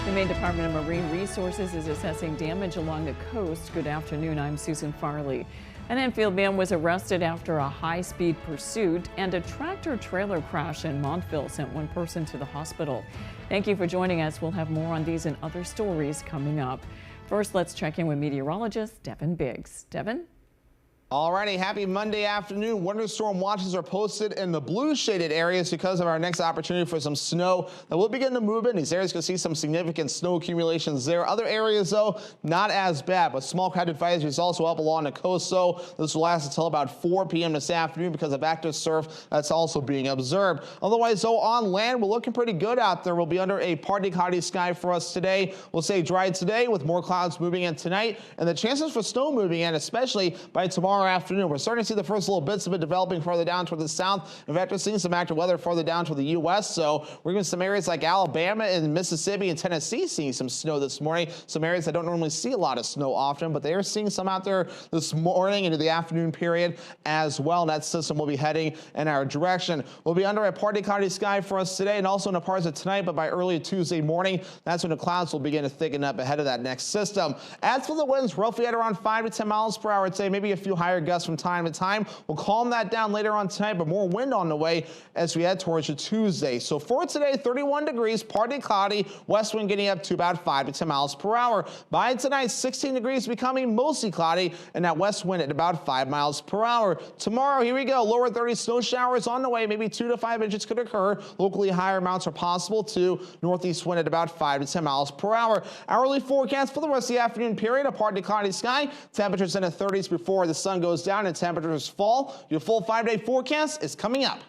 The Maine Department of Marine Resources is assessing damage along the coast. Good afternoon, I'm Susan Farley. An Enfield man was arrested after a high-speed pursuit, and a tractor-trailer crash in Montville sent one person to the hospital. Thank you for joining us. We'll have more on these and other stories coming up. First, let's check in with meteorologist Devin Biggs. Devin? Alrighty, happy Monday afternoon. Winter storm watches are posted in the blue shaded areas because of our next opportunity for some snow that will begin to move in. These areas can see some significant snow accumulations there. Other areas, though, not as bad, but small cloud advisories also up along the coast. So this will last until about 4 p.m. this afternoon because of active surf that's also being observed. Otherwise, though, on land, we're looking pretty good out there. We'll be under a partly cloudy sky for us today. We'll stay dry today with more clouds moving in tonight, and the chances for snow moving in, especially by tomorrow afternoon. We're starting to see the first little bits of it developing further down toward the south. In fact, we're seeing some active weather further down toward the U.S. So we're going to some areas like Alabama and Mississippi and Tennessee seeing some snow this morning. Some areas that don't normally see a lot of snow often, but they are seeing some out there this morning into the afternoon period as well. And that system will be heading in our direction. We'll be under a partly cloudy sky for us today and also in the parts of tonight, but by early Tuesday morning, that's when the clouds will begin to thicken up ahead of that next system. As for the winds, roughly at around 5 to 10 miles per hour today, maybe a few higher gusts from time to time. We'll calm that down later on tonight, but more wind on the way as we head towards Tuesday. So for today, 31 degrees, partly cloudy, west wind getting up to about 5 to 10 miles per hour. By tonight, 16 degrees, becoming mostly cloudy, and that west wind at about 5 miles per hour. Tomorrow, here we go, lower 30 snow showers on the way, maybe 2 to 5 inches could occur. Locally, higher amounts are possible too. Northeast wind at about 5 to 10 miles per hour. Hourly forecast for the rest of the afternoon period, a partly cloudy sky, temperatures in the 30s before the sun goes down and temperatures fall. Your full 5-day forecast is coming up.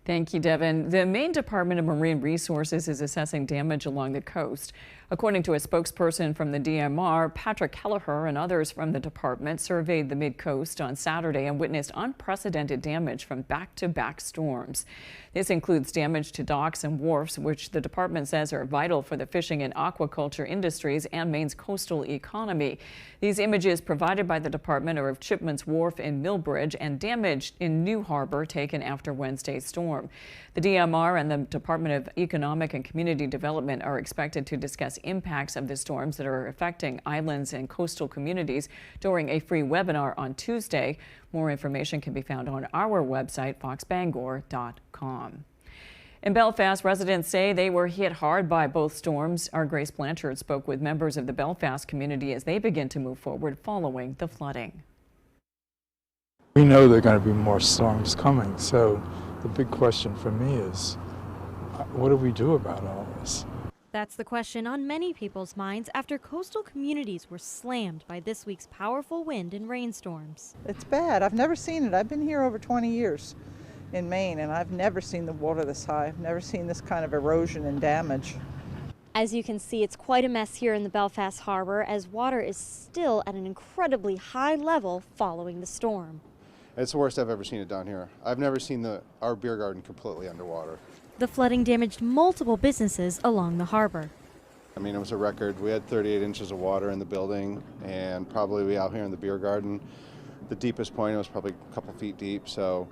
Thank you, Devin. The Maine Department of Marine Resources is assessing damage along the coast. According to a spokesperson from the DMR, Patrick Kelleher and others from the department surveyed the mid-coast on Saturday and witnessed unprecedented damage from back-to-back storms. This includes damage to docks and wharfs, which the department says are vital for the fishing and aquaculture industries and Maine's coastal economy. These images provided by the department are of Chipman's Wharf in Millbridge and damage in New Harbor taken after Wednesday's storm. The DMR and the Department of Economic and Community Development are expected to discuss impacts of the storms that are affecting islands and coastal communities during a free webinar on Tuesday. More information can be found on our website, foxbangor.com. In Belfast, residents say they were hit hard by both storms. Our Grace Blanchard spoke with members of the Belfast community as they begin to move forward following the flooding. We know there are going to be more storms coming, so the big question for me is, what do we do about all this? That's the question on many people's minds after coastal communities were slammed by this week's powerful wind and rainstorms. It's bad. I've never seen it. I've been here over 20 years in Maine, and I've never seen the water this high. I've never seen this kind of erosion and damage. As you can see, it's quite a mess here in the Belfast Harbor as water is still at an incredibly high level following the storm. It's the worst I've ever seen it down here. I've never seen our beer garden completely underwater. The flooding damaged multiple businesses along the harbor. I mean, it was a record. We had 38 inches of water in the building, and probably out here in the beer garden, the deepest point was probably a couple feet deep. So,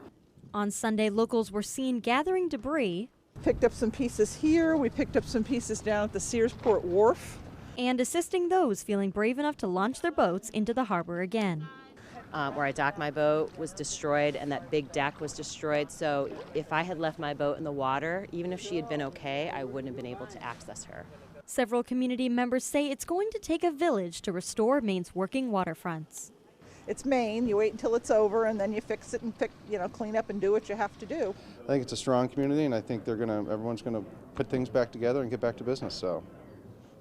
on Sunday, locals were seen gathering debris. Picked up some pieces here. We picked up some pieces down at the Searsport Wharf. And assisting those feeling brave enough to launch their boats into the harbor again. Where I docked my boat was destroyed and that big deck was destroyed. So if I had left my boat in the water, even if she had been okay, I wouldn't have been able to access her. Several community members say it's going to take a village to restore Maine's working waterfronts. It's Maine. You wait until it's over and then you fix it and clean up and do what you have to do. I think it's a strong community, and I think everyone's gonna put things back together and get back to business. So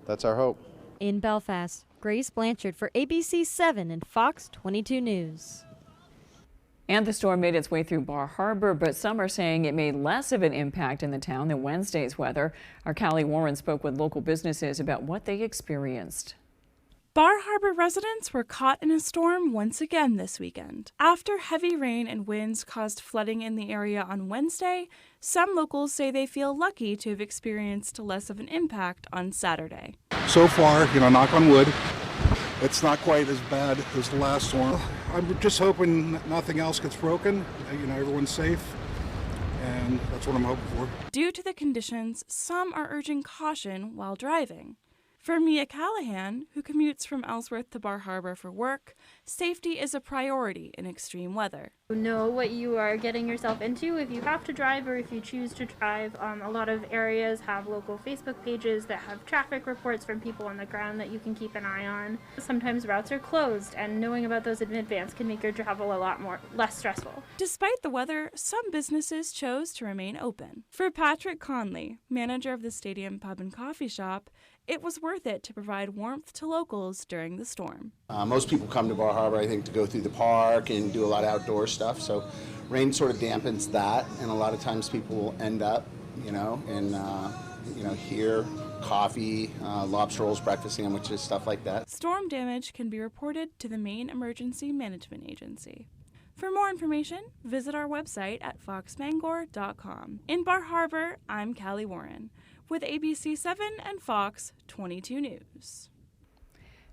that's our hope. In Belfast, Grace Blanchard for ABC 7 and Fox 22 News. And the storm made its way through Bar Harbor, but some are saying it made less of an impact in the town than Wednesday's weather. Our Callie Warren spoke with local businesses about what they experienced. Bar Harbor residents were caught in a storm once again this weekend. After heavy rain and winds caused flooding in the area on Wednesday, some locals say they feel lucky to have experienced less of an impact on Saturday. So far, knock on wood, it's not quite as bad as the last storm. I'm just hoping nothing else gets broken, everyone's safe, and that's what I'm hoping for. Due to the conditions, some are urging caution while driving. For Mia Callahan, who commutes from Ellsworth to Bar Harbor for work, safety is a priority in extreme weather. Know what you are getting yourself into if you have to drive or if you choose to drive. A lot of areas have local Facebook pages that have traffic reports from people on the ground that you can keep an eye on. Sometimes routes are closed, and knowing about those in advance can make your travel a lot less stressful. Despite the weather, some businesses chose to remain open. For Patrick Conley, manager of the Stadium Pub and Coffee Shop, it was worth it to provide warmth to locals during the storm. Most people come to Bar Harbor, I think, to go through the park and do a lot of outdoor stuff. So rain sort of dampens that, and a lot of times people will end up, here, coffee, lobster rolls, breakfast sandwiches, stuff like that. Storm damage can be reported to the Maine Emergency Management Agency. For more information, visit our website at foxbangor.com. In Bar Harbor, I'm Callie Warren with ABC 7 and Fox 22 News.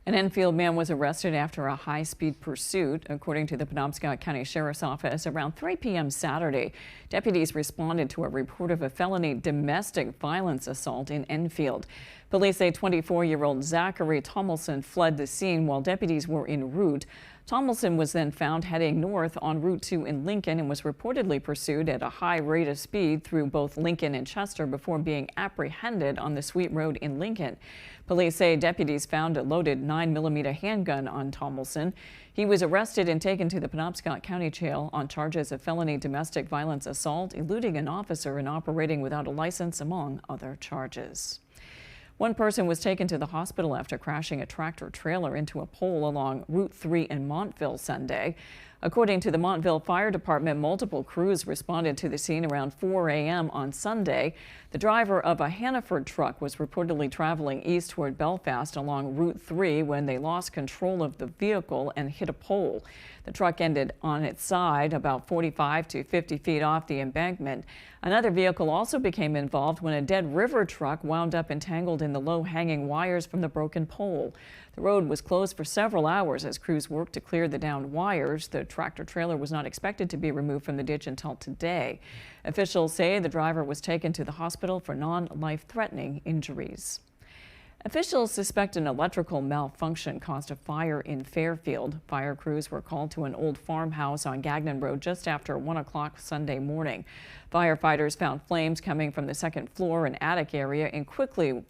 An Enfield man was arrested after a high-speed pursuit. According to the Penobscot County Sheriff's Office, around 3 p.m. Saturday, deputies responded to a report of a felony domestic violence assault in Enfield. Police say 24-year-old Zachary Tomlinson fled the scene while deputies were en route. Tomlinson was then found heading north on Route 2 in Lincoln and was reportedly pursued at a high rate of speed through both Lincoln and Chester before being apprehended on the Sweet Road in Lincoln. Police say deputies found a loaded 9mm handgun on Tomlinson. He was arrested and taken to the Penobscot County Jail on charges of felony domestic violence assault, eluding an officer, and operating without a license, among other charges. One person was taken to the hospital after crashing a tractor trailer into a pole along Route 3 in Montville Sunday. According to the Montville Fire Department, multiple crews responded to the scene around 4 a.m. on Sunday. The driver of a Hannaford truck was reportedly traveling east toward Belfast along Route 3 when they lost control of the vehicle and hit a pole. The truck ended on its side about 45 to 50 feet off the embankment. Another vehicle also became involved when a Dead River truck wound up entangled in the low-hanging wires from the broken pole. The road was closed for several hours as crews worked to clear the downed wires. The tractor trailer was not expected to be removed from the ditch until today. Officials say the driver was taken to the hospital for non-life-threatening injuries. Officials suspect an electrical malfunction caused a fire in Fairfield. Fire crews were called to an old farmhouse on Gagnon Road just after 1 o'clock Sunday morning. Firefighters found flames coming from the second floor and attic area and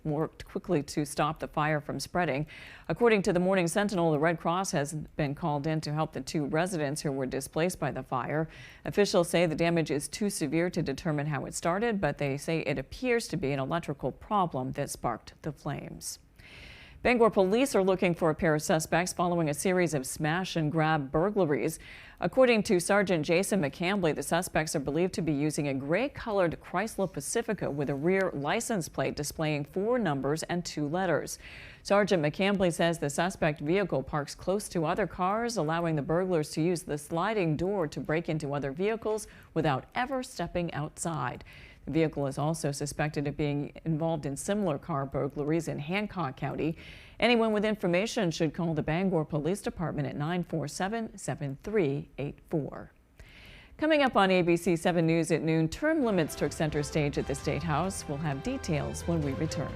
worked quickly to stop the fire from spreading. According to the Morning Sentinel, the Red Cross has been called in to help the 2 residents who were displaced by the fire. Officials say the damage is too severe to determine how it started, but they say it appears to be an electrical problem that sparked the flames. Bangor police are looking for a pair of suspects following a series of smash-and-grab burglaries. According to Sergeant Jason McCambly, the suspects are believed to be using a gray-colored Chrysler Pacifica with a rear license plate displaying 4 numbers and 2 letters. Sergeant McCambly says the suspect vehicle parks close to other cars, allowing the burglars to use the sliding door to break into other vehicles without ever stepping outside. The vehicle is also suspected of being involved in similar car burglaries in Hancock County. Anyone with information should call the Bangor Police Department at 947-7384. Coming up on ABC 7 News at noon, term limits took center stage at the State House. We'll have details when we return.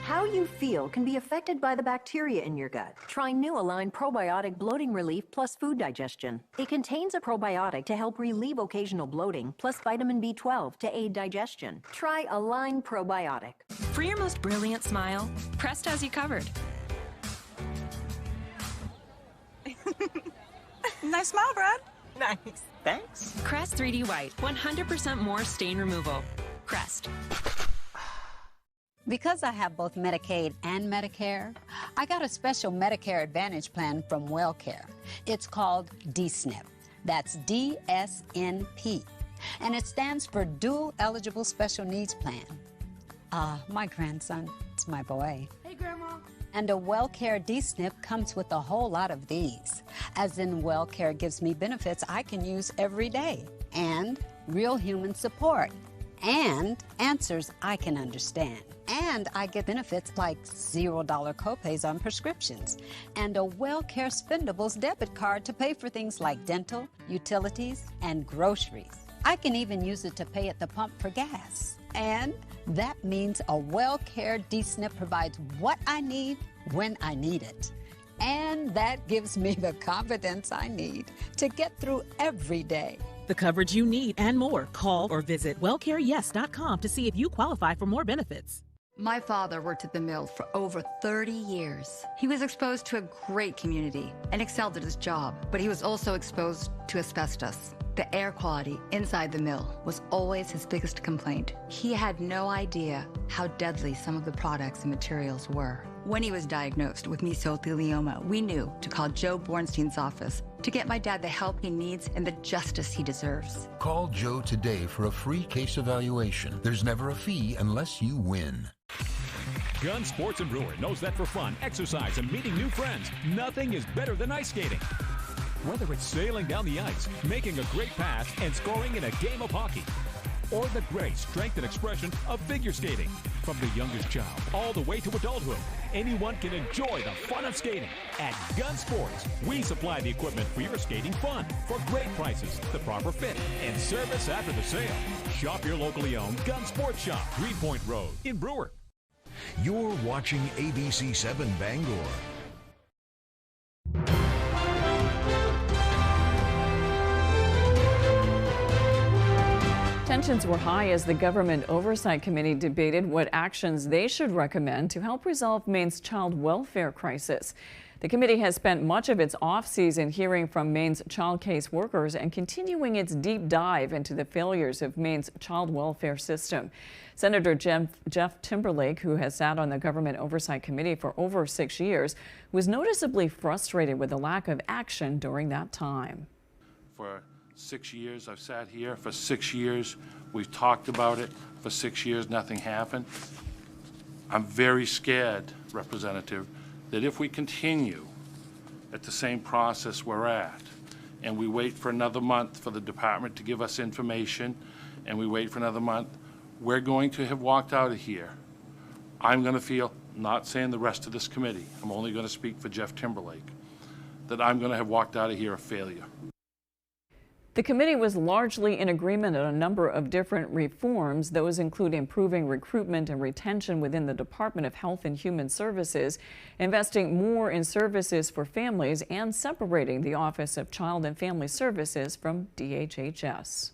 How you feel can be affected by the bacteria in your gut. Try New Align Probiotic Bloating Relief plus Food Digestion. It contains a probiotic to help relieve occasional bloating, plus vitamin B12 to aid digestion. Try Align Probiotic. For your most brilliant smile, Crest has you covered. Nice smile, Brad. Nice. Thanks. Crest 3D White, 100% more stain removal. Crest. Because I have both Medicaid and Medicare, I got a special Medicare Advantage plan from WellCare. It's called DSNP. That's DSNP. And it stands for Dual Eligible Special Needs Plan. My grandson, it's my boy. Hey, Grandma. And a WellCare DSNP comes with a whole lot of these. As in, WellCare gives me benefits I can use every day. And real human support. and answers I can understand. And I get benefits like $0 copays on prescriptions and a WellCare Spendables debit card to pay for things like dental, utilities, and groceries. I can even use it to pay at the pump for gas. And that means a WellCare D-SNP provides what I need when I need it. And that gives me the confidence I need to get through every day. The coverage you need and more. Call or visit wellcareyes.com to see if you qualify for more benefits. My father worked at the mill for over 30 years. He was exposed to a great community and excelled at his job, but he was also exposed to asbestos. The air quality inside the mill was always his biggest complaint. He had no idea how deadly some of the products and materials were. When he was diagnosed with mesothelioma, we knew to call Joe Bornstein's office to get my dad the help he needs and the justice he deserves. Call Joe today for a free case evaluation. There's never a fee unless you win. Gun Sports and Brewer knows that for fun, exercise, and meeting new friends, nothing is better than ice skating. Whether it's sailing down the ice, making a great pass, and scoring in a game of hockey, or the grace, strength, and expression of figure skating. From the youngest child all the way to adulthood, anyone can enjoy the fun of skating. At Gun Sports, we supply the equipment for your skating fun for great prices, the proper fit, and service after the sale. Shop your locally owned Gun Sports Shop, Greenpoint Road in Brewer. You're watching ABC 7 Bangor. Tensions were high as the Government Oversight Committee debated what actions they should recommend to help resolve Maine's child welfare crisis. The committee has spent much of its off-season hearing from Maine's child case workers and continuing its deep dive into the failures of Maine's child welfare system. Senator Jeff Timberlake, who has sat on the Government Oversight Committee for over 6 years, was noticeably frustrated with the lack of action during that time. For 6 years I've sat here. For 6 years we've talked about it. For 6 years nothing happened. I'm very scared, Representative, that if we continue at the same process we're at, and we wait for another month for the department to give us information, and we wait for another month, we're going to have walked out of here. I'm going to feel, not saying the rest of this committee, I'm only going to speak for Jeff Timberlake, that I'm going to have walked out of here a failure. The committee was largely in agreement on a number of different reforms. Those include improving recruitment and retention within the Department of Health and Human Services, investing more in services for families, and separating the Office of Child and Family Services from DHHS.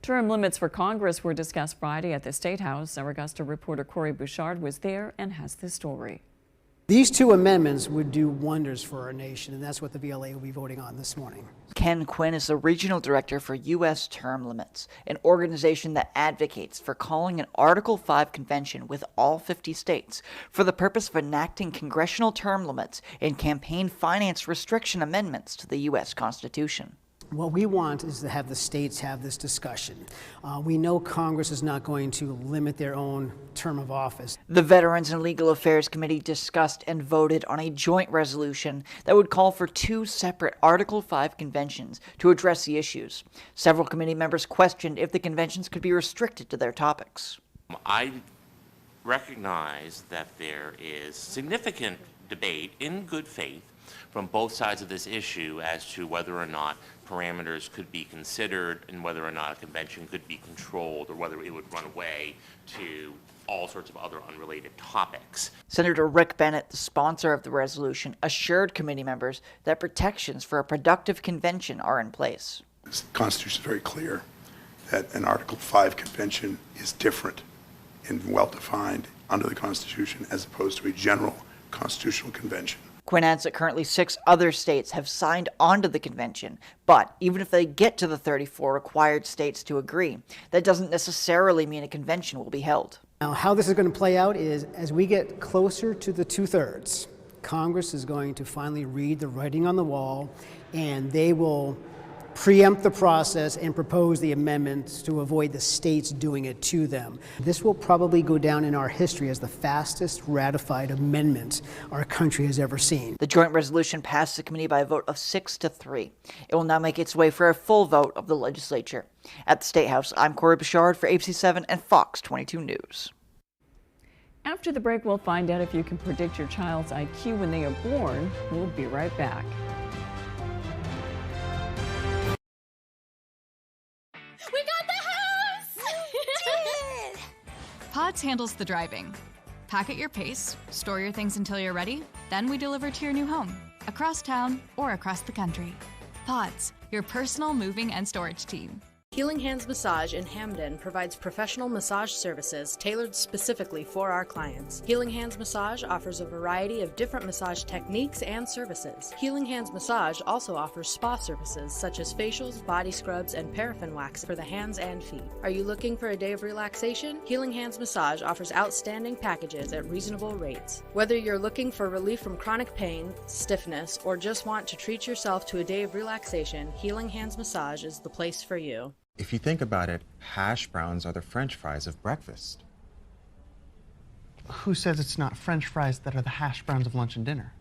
Term limits for Congress were discussed Friday at the State House. Our Augusta reporter Corey Bouchard was there and has the story. These two amendments would do wonders for our nation, and that's what the VLA will be voting on this morning. Ken Quinn is the regional director for U.S. Term Limits, an organization that advocates for calling an Article 5 convention with all 50 states for the purpose of enacting congressional term limits and campaign finance restriction amendments to the U.S. Constitution. What we want is to have the states have this discussion. We know Congress is not going to limit their own term of office. The Veterans and Legal Affairs Committee discussed and voted on a joint resolution that would call for 2 separate Article 5 conventions to address the issues. Several committee members questioned if the conventions could be restricted to their topics. I recognize that there is significant debate in good faith from both sides of this issue as to whether or not parameters could be considered and whether or not a convention could be controlled or whether it would run away to all sorts of other unrelated topics. Senator Rick Bennett, the sponsor of the resolution, assured committee members that protections for a productive convention are in place. The Constitution is very clear that an Article 5 convention is different and well-defined under the Constitution as opposed to a general constitutional convention. Quinn adds that currently 6 other states have signed onto the convention, but even if they get to the 34 required states to agree, that doesn't necessarily mean a convention will be held. Now, how this is going to play out is as we get closer to the 2/3, Congress is going to finally read the writing on the wall, and they will preempt the process and propose the amendments to avoid the states doing it to them. This will probably go down in our history as the fastest ratified amendment our country has ever seen. The joint resolution passed the committee by a vote of 6-3. It will now make its way for a full vote of the legislature. At the State House, I'm Corey Bouchard for ABC7 and Fox 22 News. After the break, we'll find out if you can predict your child's IQ when they are born. We'll be right back. We got the house! Pods handles the driving. Pack at your pace, store your things until you're ready, then we deliver to your new home, across town or across the country. Pods, your personal moving and storage team. Healing Hands Massage in Hamden provides professional massage services tailored specifically for our clients. Healing Hands Massage offers a variety of different massage techniques and services. Healing Hands Massage also offers spa services such as facials, body scrubs, and paraffin wax for the hands and feet. Are you looking for a day of relaxation? Healing Hands Massage offers outstanding packages at reasonable rates. Whether you're looking for relief from chronic pain, stiffness, or just want to treat yourself to a day of relaxation, Healing Hands Massage is the place for you. If you think about it, hash browns are the French fries of breakfast. Who says it's not French fries that are the hash browns of lunch and dinner?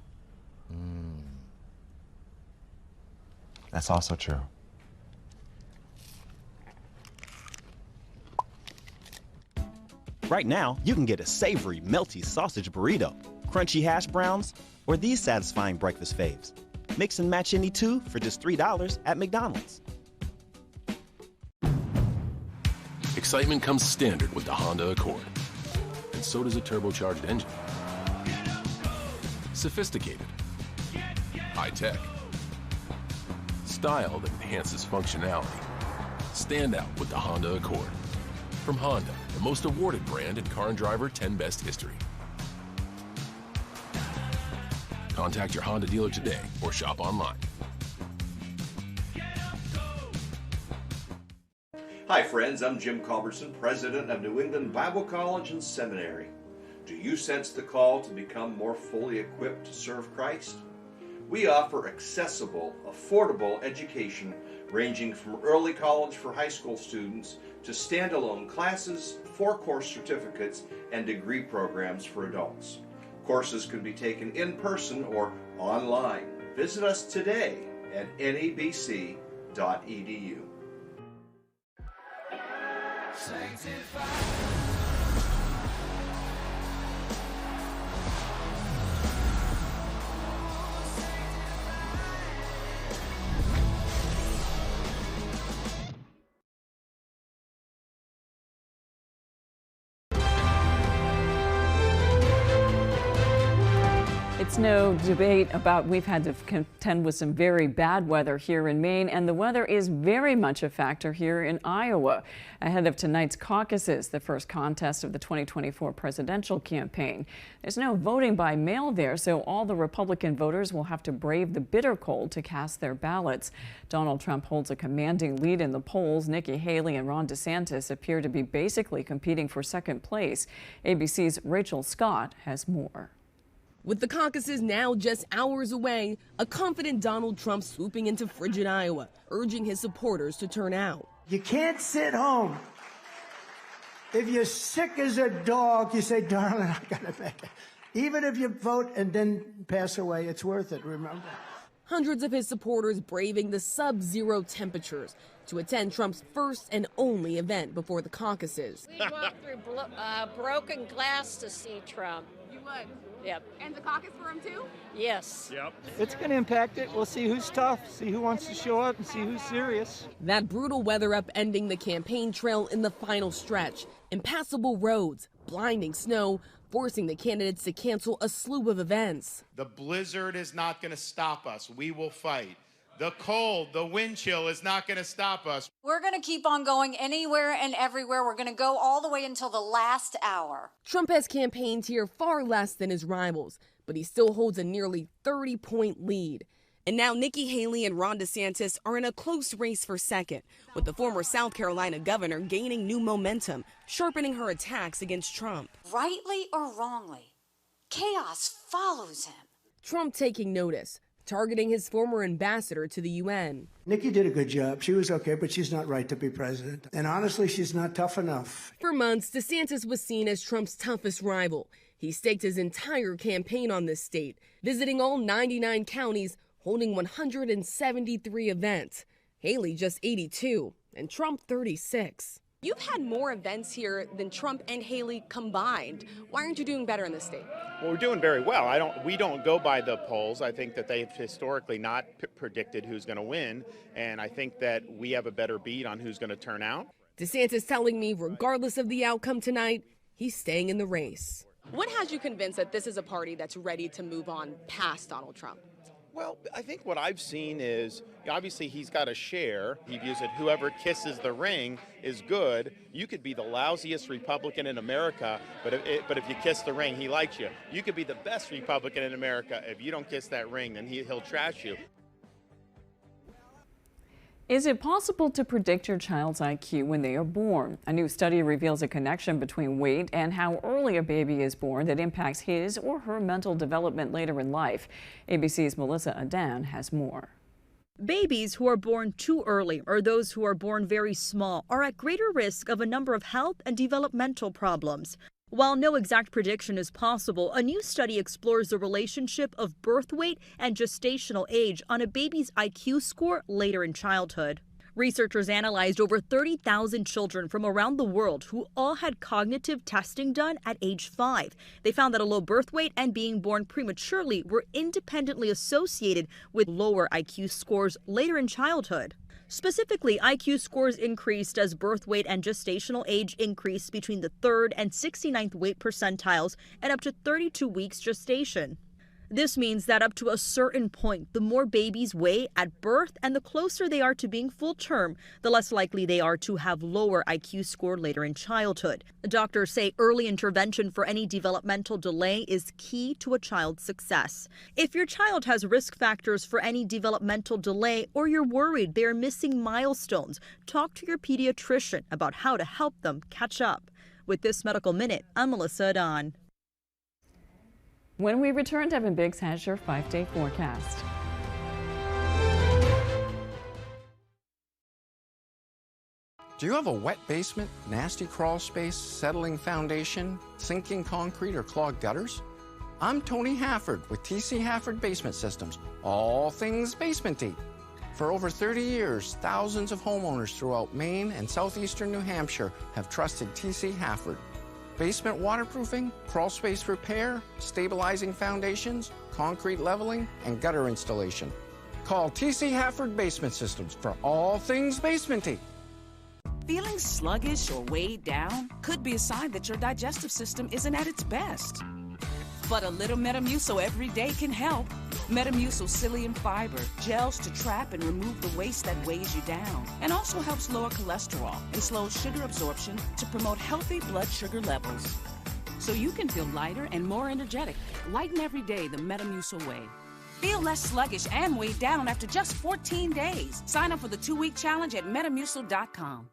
That's also true. Right now, you can get a savory, melty sausage burrito, crunchy hash browns, or these satisfying breakfast faves. Mix and match any two for just $3 at McDonald's. Excitement comes standard with the Honda Accord, and so does a turbocharged engine. Sophisticated, high-tech, style that enhances functionality. Stand out with the Honda Accord. From Honda, the most awarded brand in Car and Driver 10 Best history. Contact your Honda dealer today or shop online. Hi friends, I'm Jim Culbertson, president of New England Bible College and Seminary. Do you sense the call to become more fully equipped to serve Christ? We offer accessible, affordable education ranging from early college for high school students to standalone classes, 4-course certificates, and degree programs for adults. Courses can be taken in person or online. Visit us today at nebc.edu. It's no debate about we've had to contend with some very bad weather here in Maine, and the weather is very much a factor here in Iowa. Ahead of tonight's caucuses, the first contest of the 2024 presidential campaign. There's no voting by mail there, so all the Republican voters will have to brave the bitter cold to cast their ballots. Donald Trump holds a commanding lead in the polls. Nikki Haley and Ron DeSantis appear to be basically competing for second place. ABC's Rachel Scott has more. With the caucuses now just hours away, a confident Donald Trump swooping into frigid Iowa, urging his supporters to turn out. You can't sit home. If you're sick as a dog, you say, darling, I gotta make it. Even if you vote and then pass away, it's worth it, remember? Hundreds of his supporters braving the sub-zero temperatures to attend Trump's first and only event before the caucuses. We walked through broken glass to see Trump. You would? Yep. And the caucus for him too? Yes. Yep. It's going to impact it. We'll see who's tough, see who wants to show up, and see who's serious. That brutal weather upending the campaign trail in the final stretch. Impassable roads, blinding snow, forcing the candidates to cancel a slew of events. The blizzard is not going to stop us. We will fight. The cold, the wind chill is not going to stop us. We're going to keep on going anywhere and everywhere. We're going to go all the way until the last hour. Trump has campaigned here far less than his rivals, but he still holds a nearly 30-point lead. And now Nikki Haley and Ron DeSantis are in a close race for second, with the former South Carolina governor gaining new momentum, sharpening her attacks against Trump. Rightly or wrongly, chaos follows him. Trump taking notice, targeting his former ambassador to the UN. Nikki did a good job. She was okay, but she's not right to be president. And honestly, she's not tough enough. For months, DeSantis was seen as Trump's toughest rival. He staked his entire campaign on this state, visiting all 99 counties, holding 173 events. Haley just 82, and Trump 36. You've had more events here than Trump and Haley combined. Why aren't you doing better in this state? Well, we're doing very well. We don't go by the polls. I think that they've historically not predicted who's going to win, and I think that we have a better beat on who's going to turn out. DeSantis telling me, regardless of the outcome tonight, he's staying in the race. What has you convinced that this is a party that's ready to move on past Donald Trump? Well, I think what I've seen is, obviously he's got a share. He views it, whoever kisses the ring is good. You could be the lousiest Republican in America, but if you kiss the ring, he likes you. You could be the best Republican in America. If you don't kiss that ring, then he'll trash you. Is it possible to predict your child's IQ when they are born? A new study reveals a connection between weight and how early a baby is born that impacts his or her mental development later in life. ABC's Melissa Adan has more. Babies who are born too early or those who are born very small are at greater risk of a number of health and developmental problems. While no exact prediction is possible, a new study explores the relationship of birth weight and gestational age on a baby's IQ score later in childhood. Researchers analyzed over 30,000 children from around the world who all had cognitive testing done at age 5. They found that a low birth weight and being born prematurely were independently associated with lower IQ scores later in childhood. Specifically, IQ scores increased as birth weight and gestational age increased between the 3rd and 69th weight percentiles and up to 32 weeks gestation. This means that up to a certain point, the more babies weigh at birth and the closer they are to being full term, the less likely they are to have lower IQ score later in childhood. Doctors say early intervention for any developmental delay is key to a child's success. If your child has risk factors for any developmental delay or you're worried they're missing milestones, talk to your pediatrician about how to help them catch up. With this Medical Minute, I'm Melissa Adan. When we return, Devin Biggs has your 5-day forecast. Do you have a wet basement, nasty crawl space, settling foundation, sinking concrete, or clogged gutters? I'm Tony Hafford with TC Hafford Basement Systems, all things basement-y. For over 30 years, thousands of homeowners throughout Maine and southeastern New Hampshire have trusted TC Hafford. Basement waterproofing, crawl space repair, stabilizing foundations, concrete leveling, and gutter installation. Call TC Hafford Basement Systems for all things basement-y. Feeling sluggish or weighed down could be a sign that your digestive system isn't at its best. But a little Metamucil every day can help. Metamucil psyllium fiber gels to trap and remove the waste that weighs you down, and also helps lower cholesterol and slows sugar absorption to promote healthy blood sugar levels. So you can feel lighter and more energetic. Lighten every day the Metamucil way. Feel less sluggish and weighed down after just 14 days. Sign up for the 2-week challenge at Metamucil.com.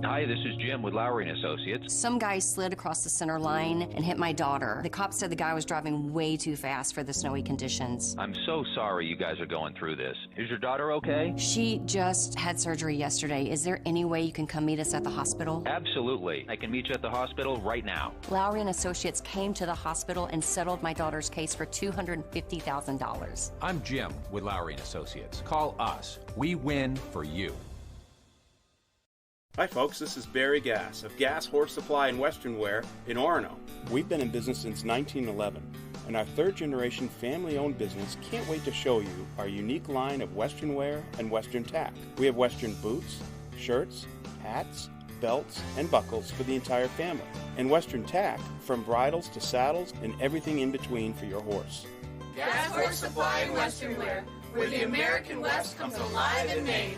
Hi, this is Jim with Lowry & Associates. Some guy slid across the center line and hit my daughter. The cops said the guy was driving way too fast for the snowy conditions. I'm so sorry you guys are going through this. Is your daughter okay? She just had surgery yesterday. Is there any way you can come meet us at the hospital? Absolutely. I can meet you at the hospital right now. Lowry & Associates came to the hospital and settled my daughter's case for $250,000. I'm Jim with Lowry & Associates. Call us. We win for you. Hi folks, this is Barry Gass of Gass Horse Supply and Western Wear in Orono. We've been in business since 1911, and our third-generation family-owned business can't wait to show you our unique line of Western wear and Western tack. We have Western boots, shirts, hats, belts, and buckles for the entire family, and Western tack from bridles to saddles and everything in between for your horse. Gass Horse Supply and Western Wear, where the American West comes alive in Maine.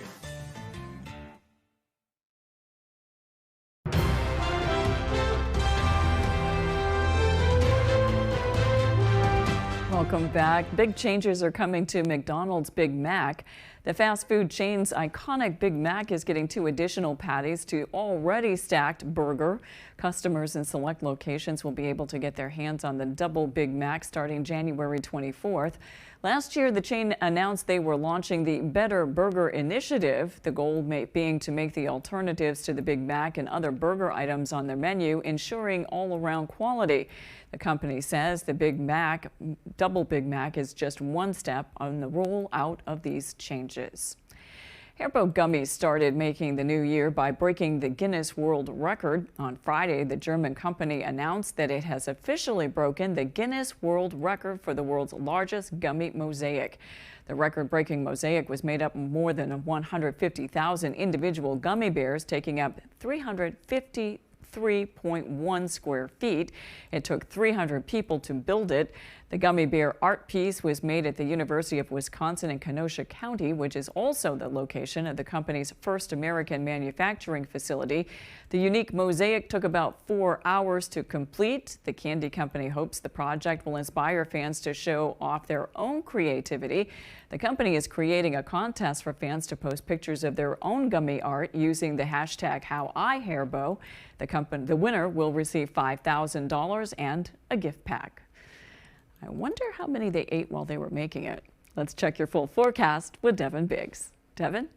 Welcome back. Big changes are coming to McDonald's Big Mac. The fast food chain's iconic Big Mac is getting 2 additional patties to already stacked burger. Customers in select locations will be able to get their hands on the double Big Mac starting January 24th. Last year, the chain announced they were launching the Better Burger Initiative, the goal being to make the alternatives to the Big Mac and other burger items on their menu, ensuring all-around quality. The company says the Big Mac, Double Big Mac, is just one step on the rollout of these changes. Haribo gummies started making the new year by breaking the Guinness World Record. On Friday, the German company announced that it has officially broken the Guinness World Record for the world's largest gummy mosaic. The record-breaking mosaic was made up of more than 150,000 individual gummy bears, taking up 353.1 square feet. It took 300 people to build it. The gummy bear art piece was made at the University of Wisconsin in Kenosha County, which is also the location of the company's first American manufacturing facility. The unique mosaic took about 4 hours to complete. The candy company hopes the project will inspire fans to show off their own creativity. The company is creating a contest for fans to post pictures of their own gummy art using the hashtag #HowIHaribo. The winner will receive $5,000 and a gift pack. I wonder how many they ate while they were making it. Let's check your full forecast with Devin Biggs. Devin?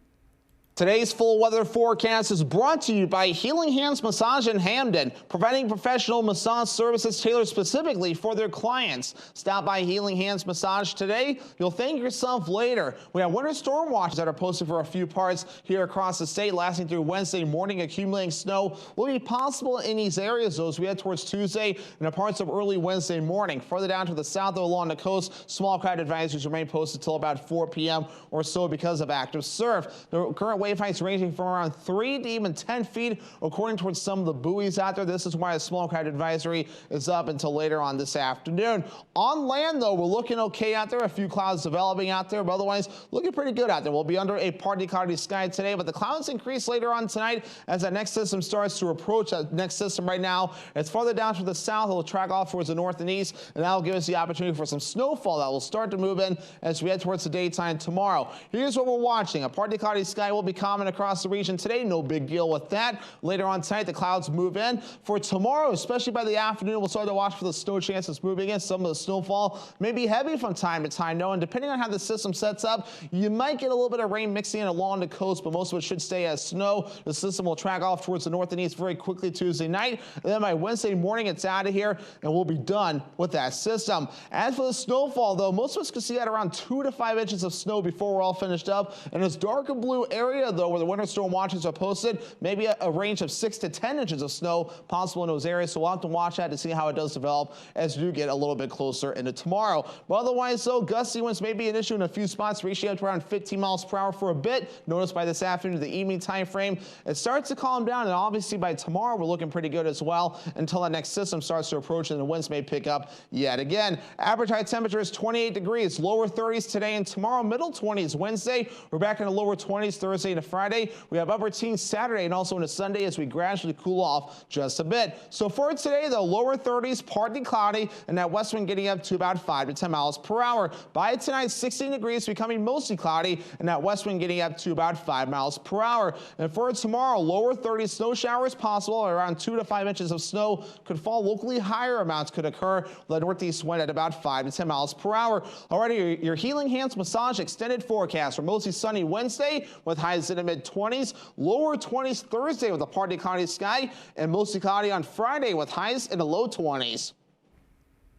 Today's full weather forecast is brought to you by Healing Hands Massage in Hamden, providing professional massage services tailored specifically for their clients. Stop by Healing Hands Massage today. You'll thank yourself later. We have winter storm watches that are posted for a few parts here across the state, lasting through Wednesday morning. Accumulating snow will be possible in these areas, though, as we head towards Tuesday and parts of early Wednesday morning. Further down to the south, though, along the coast, small cloud advisories remain posted till about 4 p.m. or so because of active surf. The current wave heights ranging from around 3 to even 10 feet, according towards some of the buoys out there. This is why a small cloud advisory is up until later on this afternoon. On land, though, we're looking okay out there. A few clouds developing out there, but otherwise looking pretty good out there. We'll be under a partly cloudy sky today, but the clouds increase later on tonight as that next system starts to approach. That next system right now, it's farther down to the south. It will track off towards the north and east, and that will give us the opportunity for some snowfall that will start to move in as we head towards the daytime tomorrow. Here's what we're watching. A partly cloudy sky will be common across the region today. No big deal with that. Later on tonight, the clouds move in. For tomorrow, especially by the afternoon, we'll start to watch for the snow chances moving in. Some of the snowfall may be heavy from time to time, though, and depending on how the system sets up, you might get a little bit of rain mixing in along the coast, but most of it should stay as snow. The system will track off towards the north and east very quickly Tuesday night, and then by Wednesday morning, it's out of here, and we'll be done with that system. As for the snowfall, though, most of us can see at around 2 to 5 inches of snow before we're all finished up. In this darker blue area, though, where the winter storm watches are posted, maybe a range of 6 to 10 inches of snow possible in those areas. So we'll have to watch that to see how it does develop as you get a little bit closer into tomorrow. But otherwise, though, gusty winds may be an issue in a few spots, reaching up to around 15 miles per hour for a bit. Notice by this afternoon to the evening time frame, it starts to calm down, and obviously by tomorrow we're looking pretty good as well until that next system starts to approach and the winds may pick up yet again. Average high temperature is 28 degrees, lower 30s today and tomorrow, middle 20s Wednesday. We're back in the lower 20s Thursday to Friday. We have upper teens Saturday and also into Sunday as we gradually cool off just a bit. So for today, though, lower 30s, partly cloudy, and that west wind getting up to about 5 to 10 miles per hour. By tonight, 16 degrees, becoming mostly cloudy, and that west wind getting up to about 5 miles per hour. And for tomorrow, lower 30s, snow showers possible, around 2 to 5 inches of snow could fall. Locally higher amounts could occur with a northeast wind at about 5 to 10 miles per hour. Already, your Healing Hands Massage extended forecast for mostly sunny Wednesday with highs in the mid-20s, lower 20s Thursday with a partly cloudy sky, and mostly cloudy on Friday with highs in the low 20s.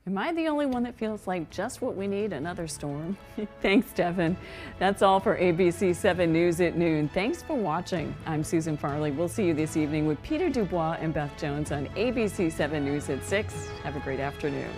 Am I the only one that feels like just what we need, another storm? Thanks, Devin. That's all for ABC 7 News at noon. Thanks for watching. I'm Susan Farley. We'll see you this evening with Peter Dubois and Beth Jones on ABC 7 News at 6. Have a great afternoon.